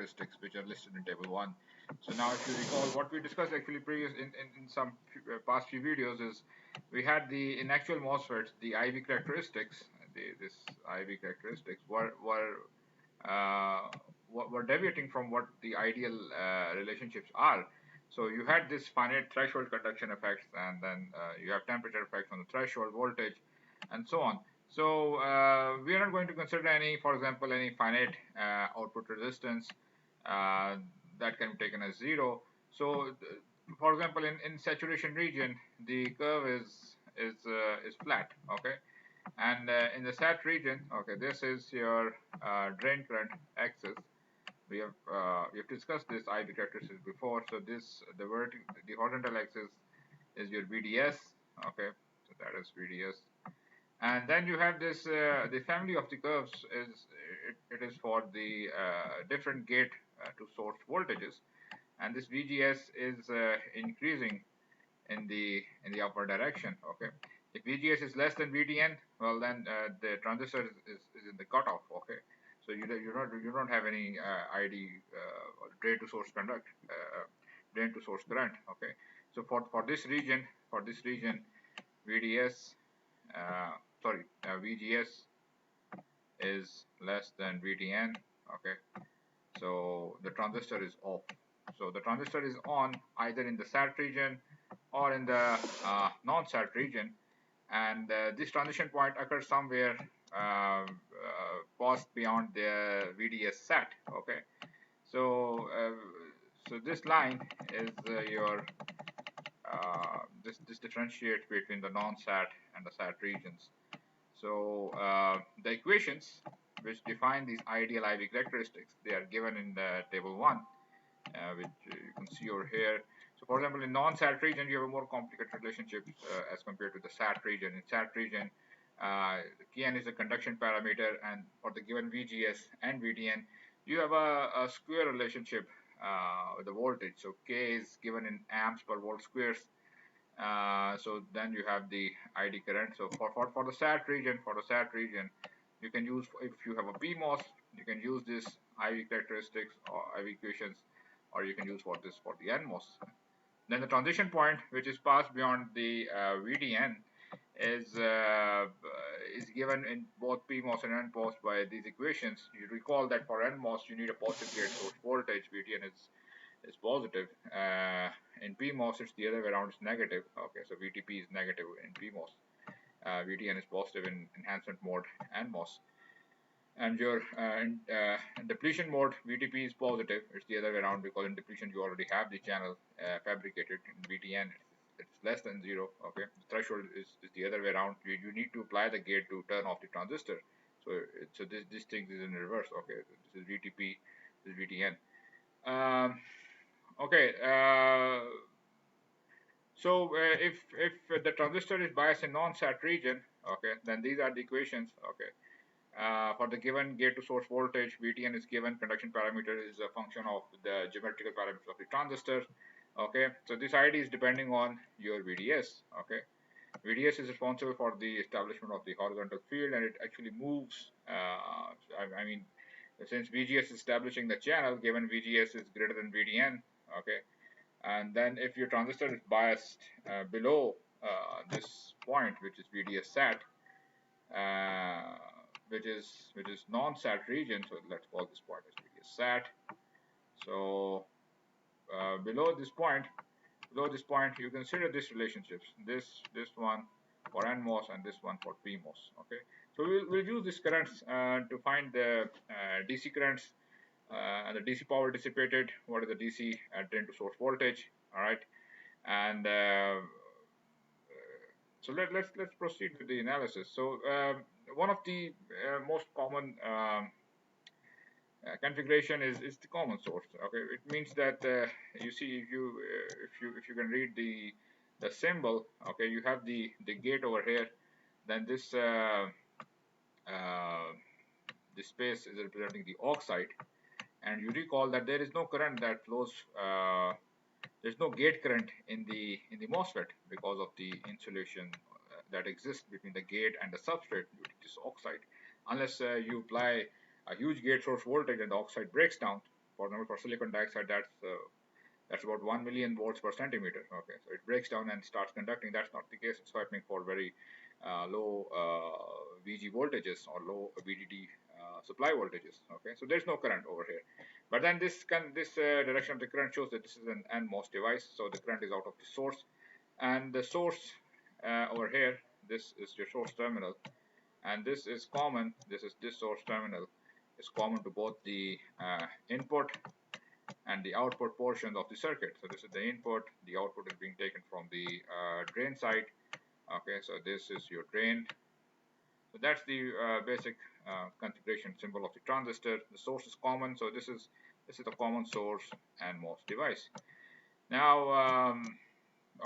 characteristics which are listed in table 1. So now if you recall what we discussed actually previous in some past few videos is we had in actual MOSFETs the IV characteristics, this IV characteristics uh, were deviating from what the ideal relationships are. So you had this finite threshold conduction effects, and then you have temperature effects on the threshold, voltage, and so on. So we are not going to consider any, for example, any finite output resistance uh, that can be taken as 0. So, for example, in saturation region, the curve is flat. Okay, and in the sat region, okay, this is your drain current axis. We have discussed this IV characteristics before. So the horizontal axis is your VDS. Okay, so that is VDS. And then you have this the family of the curves it is for the different gate to source voltages, and this VGS is increasing in the upward direction. Okay, if VGS is less than VDN, well then the transistor is in the cutoff. Okay, so you don't have any ID drain to source drain to source current. Okay, so for this region VDS VGS is less than VDN. Okay, so the transistor is off. So the transistor is on either in the SAT region or in the non-SAT region, and this transition point occurs somewhere past beyond the VDS SAT. Okay, so so this line is your this differentiates between the non-SAT and the SAT regions. So the equations which define these ideal IV characteristics, they are given in the table 1, which you can see over here. So for example, in non-SAT region, you have a more complicated relationship as compared to the SAT region. In SAT region, Kn is a conduction parameter, and for the given VGS and VDN, you have a square relationship with the voltage. So K is given in amps per volt squares. So then you have the ID current. So for the SAT region, you can use, if you have a PMOS, you can use this IV characteristics or IV equations, or you can use for the NMOS. Then the transition point, which is passed beyond the VDN, is given in both PMOS and NMOS by these equations. You recall that for NMOS you need a positive gate source voltage. VDN is positive. In PMOS it's the other way around, it's negative. Okay, so VTP is negative in PMOS. VDN is positive in enhancement mode and MOS. And your in depletion mode, VTP is positive. It's the other way around, because in depletion you already have the channel fabricated. In VDN it's less than 0. Okay, the threshold is the other way around. You need to apply the gate to turn off the transistor. So this thing is in reverse. Okay, this is VTP, this is VDN. Okay, so if the transistor is biased in non-SAT region, okay, then these are the equations. Okay, for the given gate to source voltage, VTN is given. Conduction parameter is a function of the geometrical parameters of the transistor. Okay, so this ID is depending on your VDS. Okay, VDS is responsible for the establishment of the horizontal field, and it actually moves. I mean, since VGS is establishing the channel, given VGS is greater than VDN. Okay, and then if your transistor is biased below this point, which is VDS SAT, which is non-SAT region, so let's call this point as VDS SAT. So below this point, you consider these relationships. This one for NMOS and this one for PMOS. Okay, so we'll use these currents to find the DC currents and the DC power dissipated. What is the DC drain to source voltage? All right, and so let's proceed with the analysis. So one of the most common configuration is the common source. Okay, it means that you see, if you can read the symbol. Okay, you have the gate over here. Then this space is representing the oxide, and you recall that there is no current that flows. There's no gate current in the MOSFET because of the insulation that exists between the gate and the substrate due to this oxide. Unless you apply a huge gate source voltage and the oxide breaks down, For example, for silicon dioxide, that's about 1 million volts per centimeter. Okay, so it breaks down and starts conducting. That's not the case. It's happening for very low VG voltages or low VDD supply voltages. Okay, so there's no current over here. But then this direction of the current shows that this is an NMOS device. So the current is out of the source, and the source over here, this is your source terminal, and this is common. This source terminal is common to both the input and the output portions of the circuit. So this is the input, the output is being taken from the drain side. Okay, so this is your drain. So that's the basic configuration symbol of the transistor. The source is common, so this is a common source and MOS device. Now,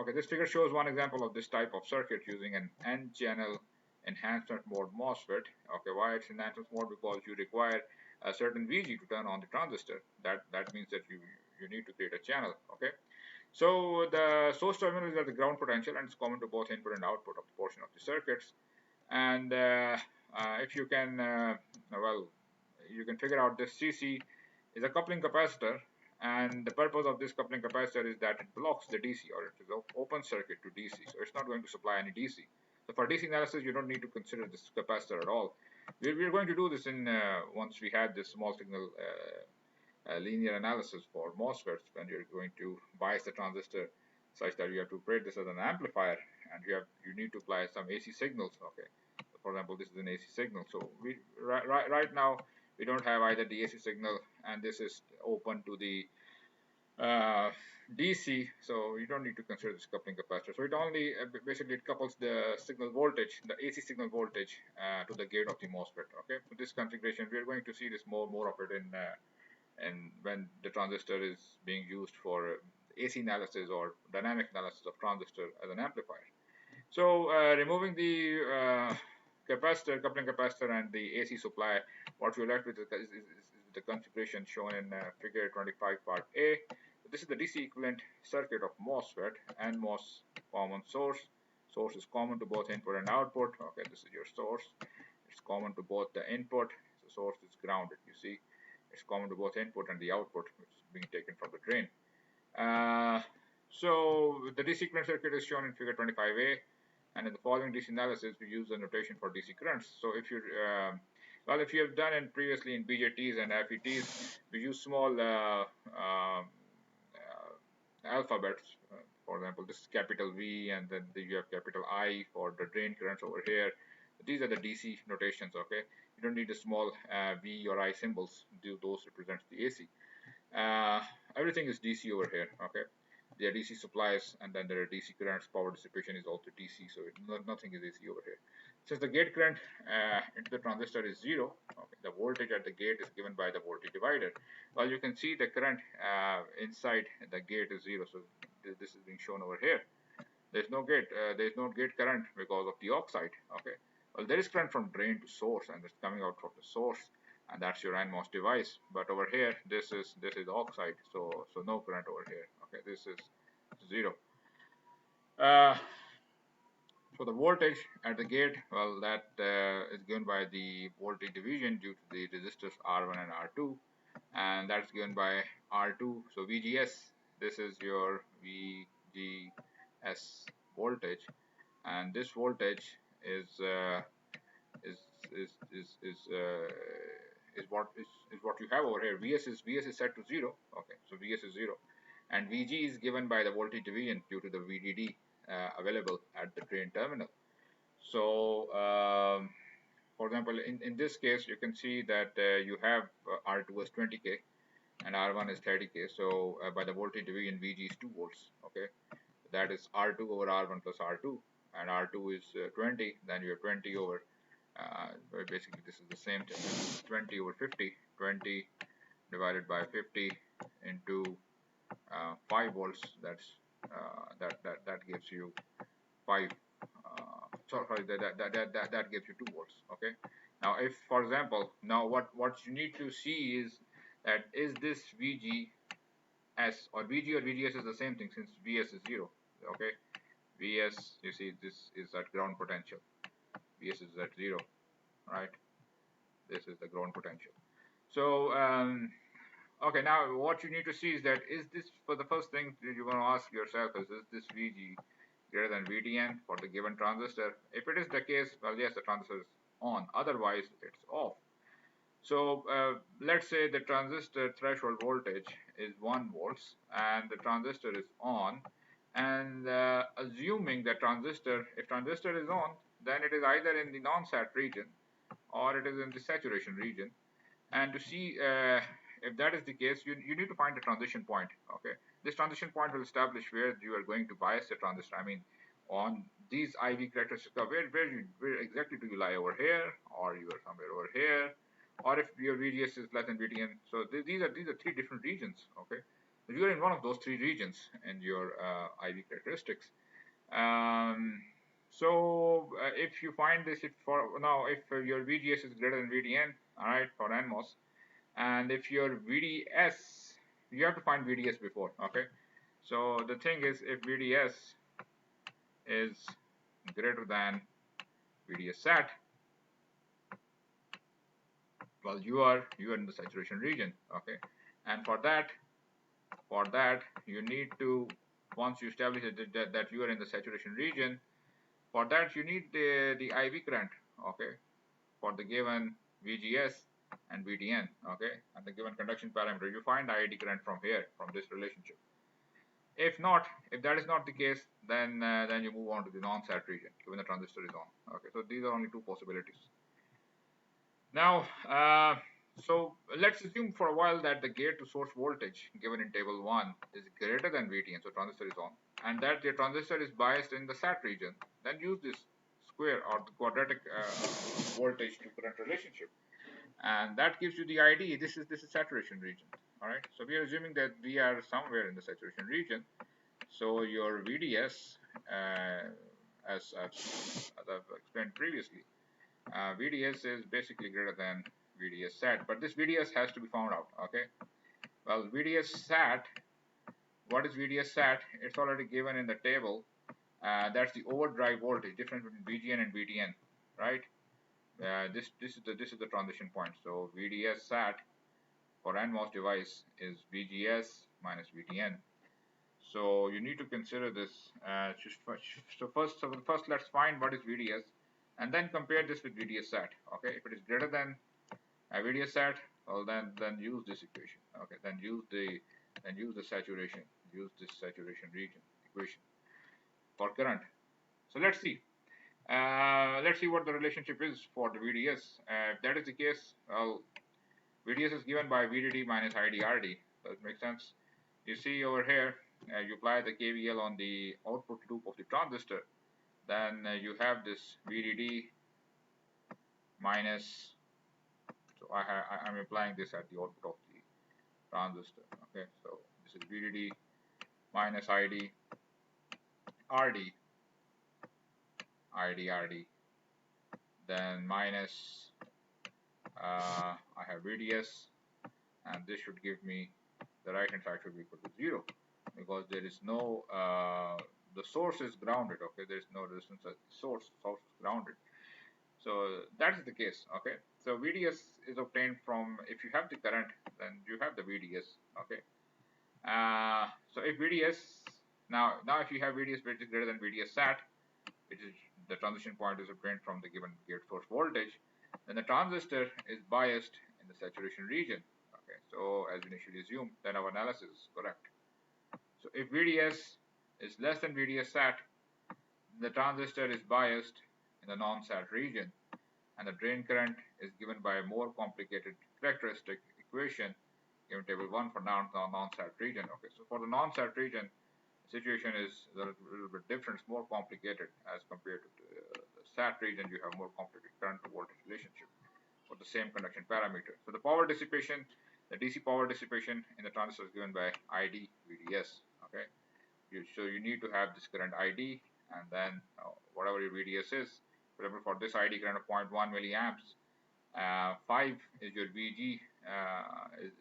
okay, this figure shows one example of this type of circuit using an N-channel enhancement mode MOSFET. Okay, why it's enhancement mode? Because you require a certain VG to turn on the transistor. That means that you need to create a channel. Okay, so the source terminal is at the ground potential, and it's common to both input and output of the portion of the circuits. And if you can, well, you can figure out this CC is a coupling capacitor, and the purpose of this coupling capacitor is that it blocks the DC, or it is an open circuit to DC, so it's not going to supply any DC. So for DC analysis, you don't need to consider this capacitor at all. We're going to do this in once we have this small signal linear analysis for MOSFETs, when you're going to bias the transistor such that you have to operate this as an amplifier, and you need to apply some AC signals. Okay, so for example, this is an AC signal. So right now we don't have either the AC signal, and this is open to the DC, so you don't need to consider this coupling capacitor. So it only basically it couples the signal voltage, the AC signal voltage, to the gate of the MOSFET. Okay, so this configuration, we are going to see this more of it in and when the transistor is being used for AC analysis or dynamic analysis of transistor as an amplifier. So removing the coupling capacitor and the AC supply, what we're left with is the configuration shown in figure 25 part A. So this is the DC equivalent circuit of MOSFET. NMOS common source. Source is common to both input and output. Okay, this is your source. It's common to both the input. The source is grounded, you see. It's common to both input and the output, which is being taken from the drain. So the DC equivalent circuit is shown in figure 25A, and in the following DC analysis, we use the notation for DC currents. So if you well, if you have done it previously in BJTs and FETs, we use small alphabets. For example, this is capital V, and then you have capital I for the drain currents over here. These are the DC notations. Okay, you don't need the small V or I symbols. Those represent the AC. Everything is DC over here. Okay, there are DC supplies, and then there are DC currents. Power dissipation is also DC, so nothing is AC over here. Since the gate current into the transistor is 0, okay, the voltage at the gate is given by the voltage divider. Well, you can see the current inside the gate is 0, so this is being shown over here. There's no gate current because of the oxide. Okay, well, there is current from drain to source, and it's coming out from the source, and that's your NMOS device. But over here, this is oxide, so no current over here. Okay, this is 0. So the voltage at the gate, well, that is given by the voltage division due to the resistors R1 and R2, and that's given by R2. So VGS, this is your VGS voltage, and this voltage is what you have over here. VS is set to 0. Okay, so VS is 0, and VG is given by the voltage division due to the VDD available at the drain terminal. So for example, in this case, you can see that you have R2 as 20k and R1 is 30k. So by the voltage division, VG is 2 volts. Okay, that is R2 over R1 plus R2, and R2 is 20. Then you have 20 over basically this is the same thing, 20 over 50. 20 divided by 50 into 5 volts. That's that gives you 5. Sorry, that gives you 2 volts. Okay. Now, if for example, now what you need to see is that is this VGS or VGS is the same thing, since VS is 0. Okay, VS, you see, this is at ground potential. VS is at 0, right? This is the ground potential. So Okay, now what you need to see is that is this, for the first thing you want to ask yourself is this VG greater than VDN for the given transistor? If it is the case, well, yes, the transistor is on. Otherwise, it's off. So let's say the transistor threshold voltage is 1 volts and the transistor is on, and assuming that if transistor is on, then it is either in the non-sat region or it is in the saturation region. And to see if that is the case, you need to find a transition point. Okay, this transition point will establish where you are going to bias the transistor. I mean, on these IV characteristics, where exactly do you lie, over here, or you are somewhere over here, or if your VGS is less than VDN. So these are three different regions. Okay, you are in one of those three regions in your IV characteristics. If you find this, if your VGS is greater than VDN, all right, for NMOS, and if your VDS, you have to find VDS before. Okay, so the thing is, if VDS is greater than VDS sat, well, you are in the saturation region. Okay, and for that you need to, once you establish that you are in the saturation region, for that you need the IV current. Okay, for the given VGS and VDN. Okay, and the given conduction parameter, you find IID current from here, from this relationship. If that is not the case, then you move on to the non-sat region, given the transistor is on. Okay, so these are only two possibilities. Now, so let's assume for a while that the gate to source voltage given in table 1 is greater than VTN, so transistor is on, and that the transistor is biased in the SAT region. Then use this square or the quadratic voltage to current relationship, and that gives you the ID. This is saturation region. All right. So we are assuming that we are somewhere in the saturation region. So your VDS, as I've explained previously, VDS is basically greater than VDS sat, but this VDS has to be found out. Okay. Well, VDS sat. What is VDS sat? It's already given in the table. That's the overdrive voltage difference between VGN and VTN, right? This is the transition point. So VDS sat for NMOS device is VGS minus VTN. So you need to consider this. So first let's find what is VDS, and then compare this with VDS sat. Okay, if it is greater than VDS sat, well then use this equation. Okay, then use the saturation region equation for current. So let's see. Let's see what the relationship is for the VDS. If that is the case, well, VDS is given by VDD minus IDRD. Does it make sense? You see over here, you apply the KVL on the output loop of the transistor, then you have this VDD minus, so I'm applying this at the output of the transistor. Okay, so this is VDD minus IDRD, then minus I have VDS, and this should give me, the right hand side should be equal to 0, because there is no the source is grounded. Okay, there is no resistance at the source is grounded. So that is the case. Okay, so VDS is obtained from, if you have the current, then you have the VDS. Okay, so if VDS, now if you have VDS which is greater than VDS sat, which is the transition point is obtained from the given gate source voltage, then the transistor is biased in the saturation region. Okay, so as initially assumed, then our analysis is correct. So if VDS is less than VDS sat, the transistor is biased in the non-sat region, and the drain current is given by a more complicated characteristic equation given table 1 for non-sat region. Okay, so for the non-sat region, the situation is a little bit different, it's more complicated as compared to the SAT region. You have more complicated current to voltage relationship for the same conduction parameter. So the power dissipation, the DC power dissipation in the transistor is given by ID VDS. Okay, so you need to have this current ID, and then whatever your VDS is. For example, for this ID current of 0.1 milliamps, 5 is your VG, is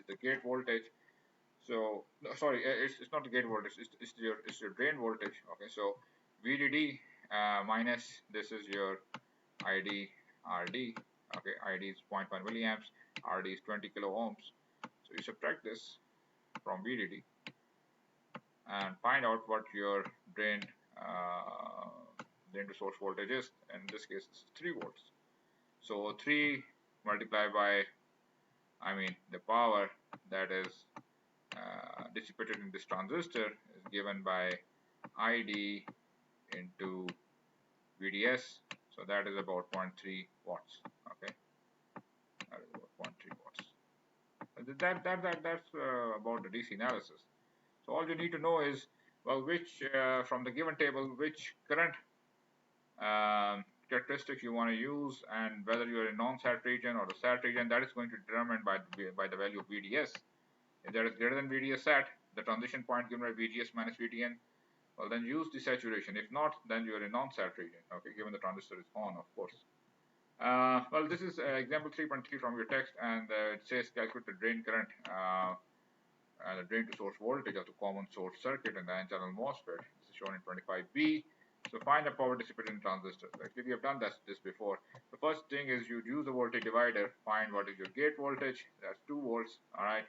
the gate voltage. So no, sorry, it's not the gate voltage, it's your drain voltage. Okay, so VDD minus this is your ID RD. Okay, ID is 0.1 milliamps, RD is 20 kilo ohms. So So you subtract this from VDD and find out what your drain to source voltage is. In this case, it's 3 volts. So 3 multiplied by, the power that is dissipated in this transistor is given by ID into VDS. So that is about 0.3 watts. Okay, that is about 0.3 watts. That's about the DC analysis. So all you need to know is, well, which from the given table, which current characteristics you want to use, and whether you are in non-sat region or the sat region. That is going to be determined by the value of VDS. If that is greater than VDS sat, the transition point given by VGS minus VTN, well, then use the saturation. If not, then you are in non-sat region. Okay, given the transistor is on, of course. Well, this is example 3.3 from your text, and it says calculate the drain current and the drain to source voltage of the common source circuit in the N-channel MOSFET. This is shown in 25B. So find the power dissipated in transistors. Actually, we have done this before. The first thing is you use the voltage divider, find what is your gate voltage. That's 2 volts. All right.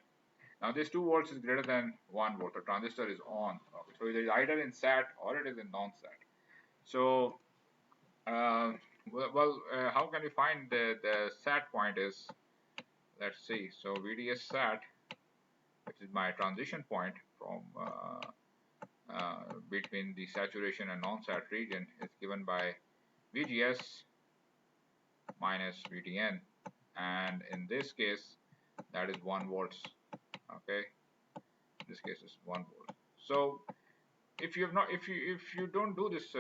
Now this 2 volts is greater than 1 volt. The transistor is on. Okay. So it is either in SAT or it is in non-SAT. So, how can we find the SAT point is, let's see. So VDS SAT, which is my transition point from between the saturation and non-sat region, is given by VGS minus VTN, and in this case that is 1 volts. Okay, in this case is 1 volt. So if you don't do this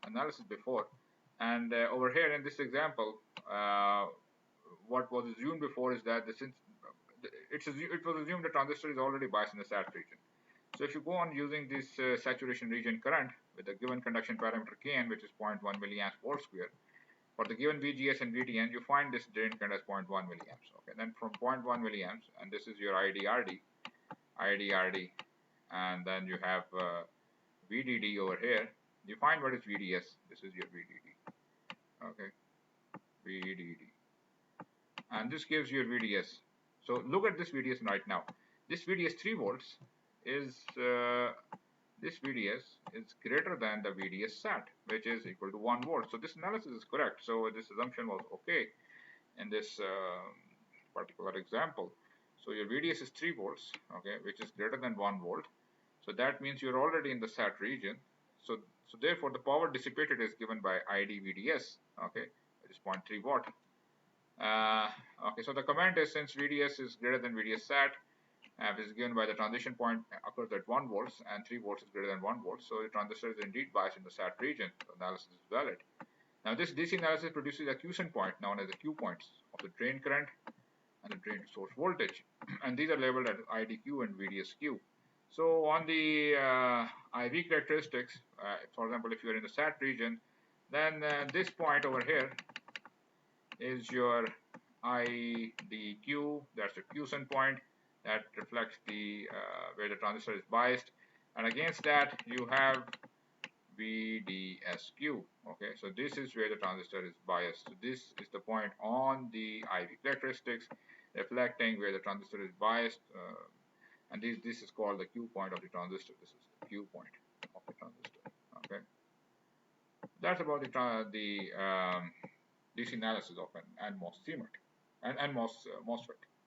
analysis before, and over here in this example, what was assumed before is that it was assumed the transistor is already biased in the sat region. So if you go on using this saturation region current with the given conduction parameter Kn, which is 0.1 milliamps volt square, for the given VGS and VTN, you find this drain current as 0.1 milliamps. Okay, then from 0.1 milliamps, and this is your IDRD, and then you have VDD over here. You find what is VDS. This is your VDD. Okay, VDD, and this gives you VDS. So look at this VDS right now. This VDS 3 volts is this VDS is greater than the VDS sat, which is equal to 1 volt. So this analysis is correct. So this assumption was okay in this particular example. So your VDS is 3 volts, okay, which is greater than 1 volt. So that means you're already in the sat region. So therefore the power dissipated is given by ID VDS, okay, which is 0.3 watt. Okay, so the comment is, since VDS is greater than VDS sat, this is given by the transition point occurs at 1 volts and 3 volts is greater than 1 volt. So the transistor is indeed biased in the sat region. The analysis is valid. Now this DC analysis produces a quiescent point known as the Q points of the drain current and the drain to source voltage, and these are labeled as IDQ and VDSQ. So on the IV characteristics, for example, if you are in the sat region, then this point over here is your IDQ. That's the quiescent point that reflects the where the transistor is biased, and against that you have VDSQ. Okay, so this is where the transistor is biased. So this is the point on the IV characteristics reflecting where the transistor is biased, and this is called the Q point of the transistor. This is the Q point of the transistor. Okay, that's about the DC analysis of an NMOS CMOS and NMOS MOSFET.